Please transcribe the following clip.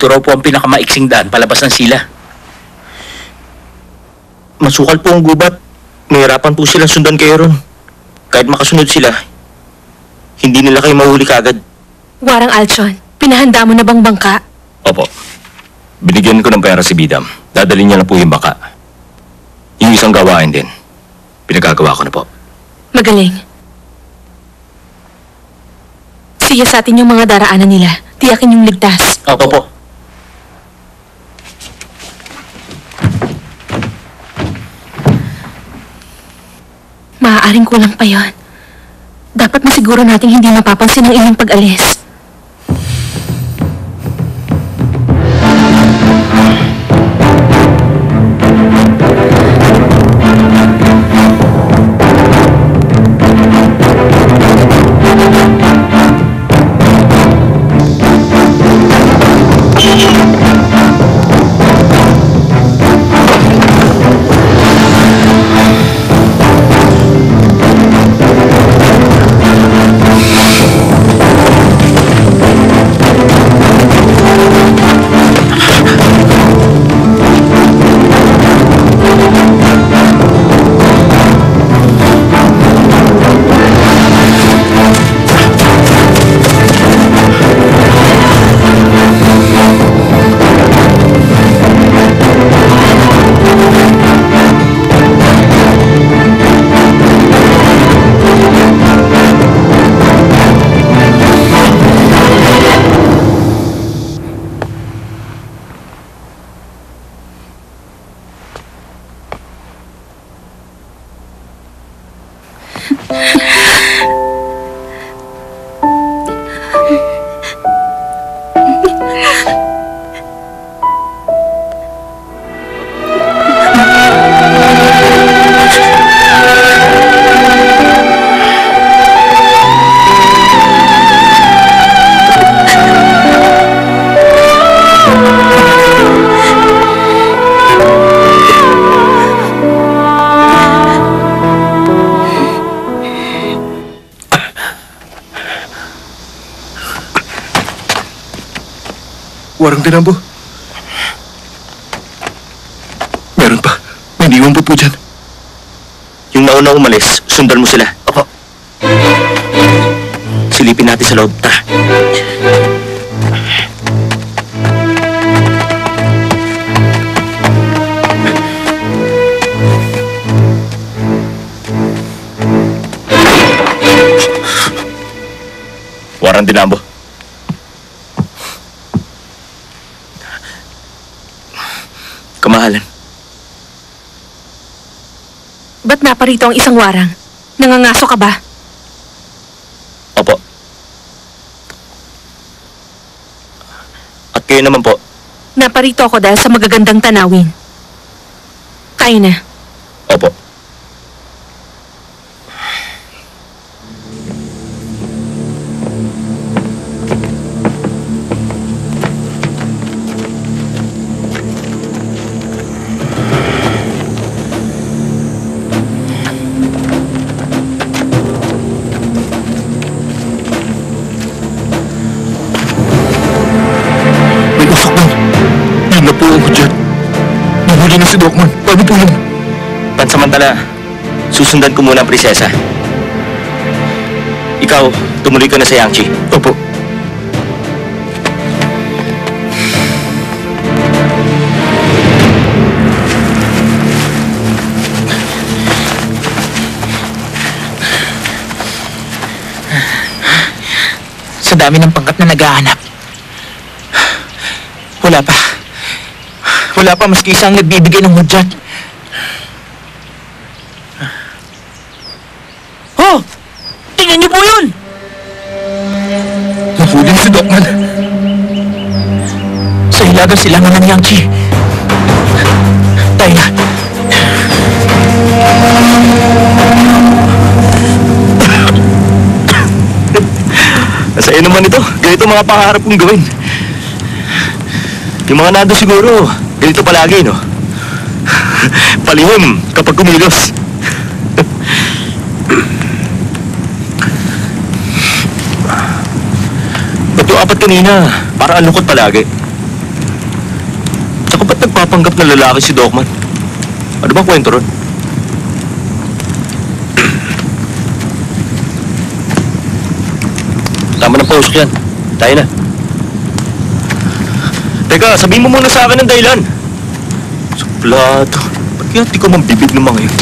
Ito raw po ang pinakamaiksing daan palabas ng sila. Masukal po ang gubat. Mahirapan po silang sundan kayo ron. Kahit makasunod sila, hindi nila kayo mahuli kagad. Warang Alchon, pinahanda mo na bang bangka? Opo. Binigyan ko ng pera si Bidam. Dadalhin niya na po yung baka. Yung isang gawain din. Pinagagawa ko na po. Magaling. Siya sa atin yung mga daraanan nila. Tiyakin yung ligtas. Opo po. Maaaring kulang pa yon. Dapat masiguro nating hindi mapapansin ang inyong pag-alis. Warang Tinambo. Meron pa. May iniwan po dyan. Yung nauna umalis, sundan mo sila. Opo. Silipin natin sa loob. Tara. Warang Tinambo. Kamahalan. Ba't naparito ang isang warang? Nangangaso ka ba? Opo. At kayo naman po. Naparito ako dahil sa magagandang tanawin. Tayo na. Opo. Si Dokman, paano po yun? Pansamantala, susundan ko muna ang prinsesa. Ikaw, tumuloy ka na sa Yangtze. Opo. Sa dami ng pangkat na naghahanap. Wala pa. Wala pa maski isang nagbibigay ng hudyat. Oh! Tingnan niyo po yun! Nahuli na si Dokman. Sa hilagang silangan ng Yangtze. Tayo na. Nasa'yo naman ito. Ganito mga pangarap kong gawin. Yung mga nando siguro, ganito palagi, no? Palihim kapag kumilos. Ba't yung apat kanina? Parang ang lungkot palagi. Ba't nagpapanggap na lalaki si Dokman? Ano bang kwento ron? Tama ng pausok yan. Tayo na. Teka, sabihin mo muna sa akin ang dahilan. Suplado. Ba't kaya di ko mambibig ng mga yun?